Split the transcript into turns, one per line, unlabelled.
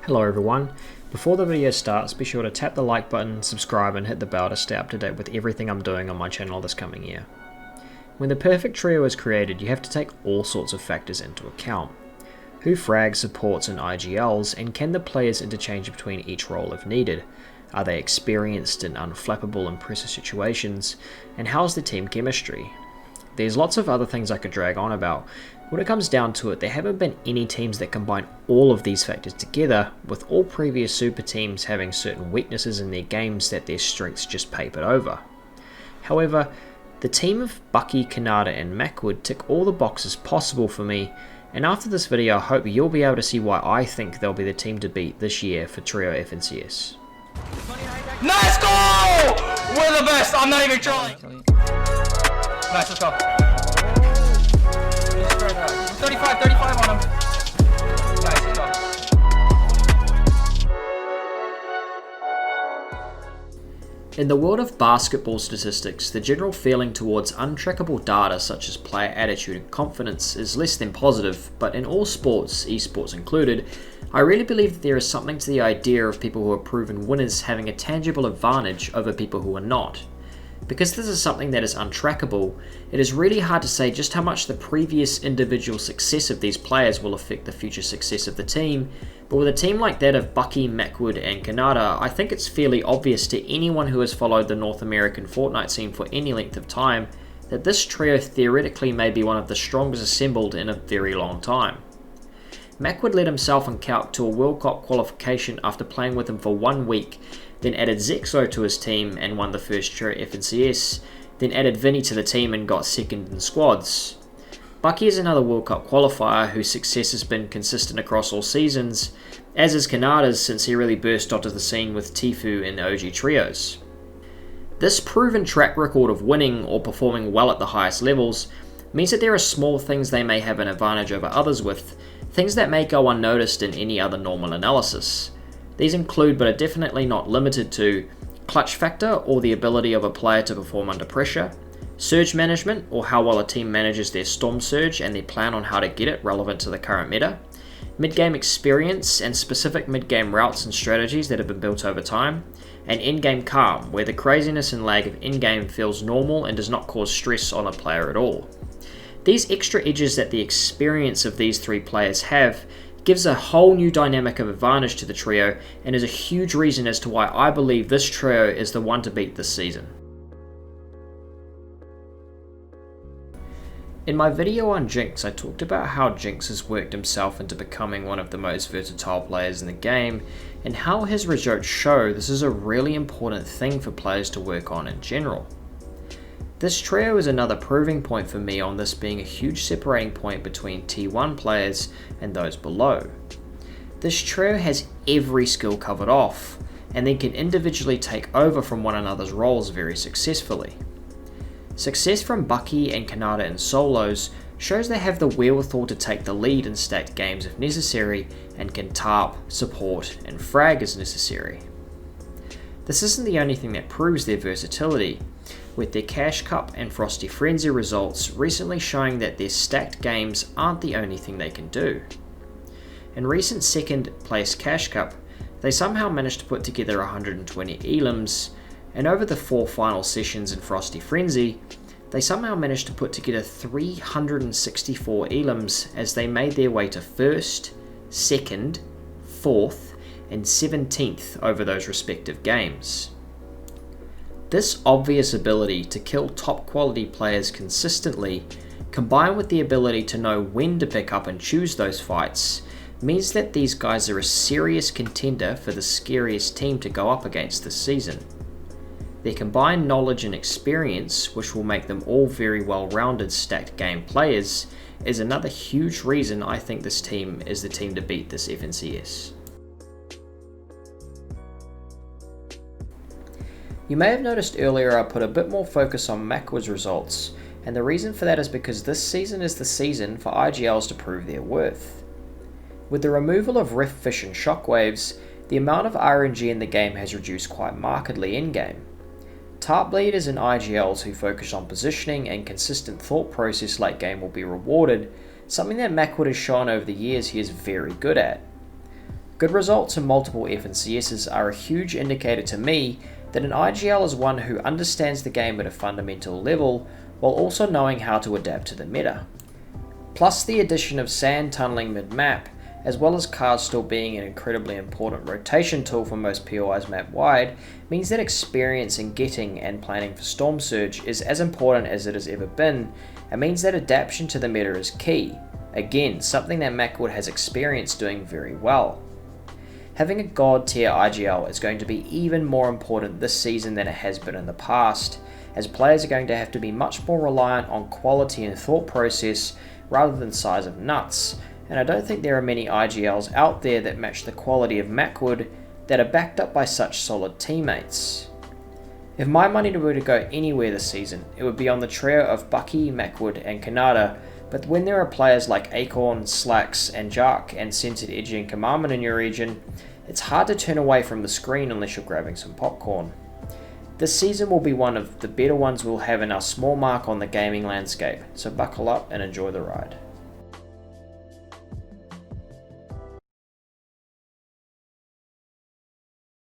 Hello everyone. Before the video starts, be sure to tap the like button, subscribe and hit the bell to stay up to date with everything I'm doing on my channel this coming year. When the perfect trio is created, you have to take all sorts of factors into account. Who frags, supports and IGLs, and can the players interchange between each role if needed? Are they experienced in unflappable and pressure situations? And how's the team chemistry? There's lots of other things I could drag on about. When it comes down to it, there haven't been any teams that combine all of these factors together, with all previous super teams having certain weaknesses in their games that their strengths just papered over. However, the team of Bucky, KHANADA and Macwood tick all the boxes possible for me, and after this video I hope you'll be able to see why I think they'll be the team to beat this year for Trio FNCS.
Nice goal! We're the best, I'm not even trying. Nice, let's go. 35 on him. Nice, let's go.
In the world of basketball statistics, the general feeling towards untrackable data such as player attitude and confidence is less than positive, but in all sports, esports included, I really believe that there is something to the idea of people who are proven winners having a tangible advantage over people who are not. Because this is something that is untrackable, it is really hard to say just how much the previous individual success of these players will affect the future success of the team, but with a team like that of Bucky, Macwood and KHANADA, I think it's fairly obvious to anyone who has followed the North American Fortnite scene for any length of time that this trio theoretically may be one of the strongest assembled in a very long time. Macwood led himself and Calc to a World Cup qualification after playing with him for 1 week, then added Zexo to his team and won the first Trio FNCS, then added Vinny to the team and got second in squads. Bucky is another World Cup qualifier whose success has been consistent across all seasons, as is KHANADA'S since he really burst onto the scene with Tfue in the OG trios. This proven track record of winning or performing well at the highest levels means that there are small things they may have an advantage over others with, things that may go unnoticed in any other normal analysis. These include, but are definitely not limited to, clutch factor or the ability of a player to perform under pressure, surge management or how well a team manages their storm surge and their plan on how to get it relevant to the current meta, mid-game experience and specific mid-game routes and strategies that have been built over time, and in-game calm, where the craziness and lag of in-game feels normal and does not cause stress on a player at all. These extra edges that the experience of these three players have gives a whole new dynamic of advantage to the trio and is a huge reason as to why I believe this trio is the one to beat this season. In my video on Jinx, I talked about how Jinx has worked himself into becoming one of the most versatile players in the game, and how his results show this is a really important thing for players to work on in general. This trio is another proving point for me on this being a huge separating point between T1 players and those below. This trio has every skill covered off, and then can individually take over from one another's roles very successfully. Success from Bucky and KHANADA in solos shows they have the wherewithal to take the lead in stacked games if necessary, and can tarp, support, and frag as necessary. This isn't the only thing that proves their versatility, with their Cash Cup and Frosty Frenzy results recently showing that their stacked games aren't the only thing they can do. In recent second place Cash Cup, they somehow managed to put together 120 elims, and over the 4 final sessions in Frosty Frenzy, they somehow managed to put together 364 elims as they made their way to 1st, 2nd, 4th, and 17th over those respective games. This obvious ability to kill top quality players consistently, combined with the ability to know when to pick up and choose those fights, means that these guys are a serious contender for the scariest team to go up against this season. Their combined knowledge and experience, which will make them all very well-rounded stacked game players, is another huge reason I think this team is the team to beat this FNCS. You may have noticed earlier I put a bit more focus on Macwood's results, and the reason for that is because this season is the season for IGLs to prove their worth. With the removal of Rift Fish and Shockwaves, the amount of RNG in the game has reduced quite markedly in-game. Tarp leaders and IGLs who focus on positioning and consistent thought process late game will be rewarded, something that Macwood has shown over the years he is very good at. Good results in multiple F&CSs are a huge indicator to me that an IGL is one who understands the game at a fundamental level, while also knowing how to adapt to the meta. Plus the addition of sand tunneling mid-map, as well as cards still being an incredibly important rotation tool for most POIs map-wide, means that experience in getting and planning for Storm Surge is as important as it has ever been, and means that adaptation to the meta is key, again something that Macwood has experience doing very well. Having a God tier IGL is going to be even more important this season than it has been in the past, as players are going to have to be much more reliant on quality and thought process rather than size of nuts, and I don't think there are many IGLs out there that match the quality of Macwood that are backed up by such solid teammates. If my money were to go anywhere this season, it would be on the trio of Bucky, Macwood and Kanada, but when there are players like Acorn, Slacks and Jark and Centered Edgy and Commandment in your region, it's hard to turn away from the screen unless you're grabbing some popcorn. This season will be one of the better ones we'll have in our small mark on the gaming landscape, so buckle up and enjoy the ride.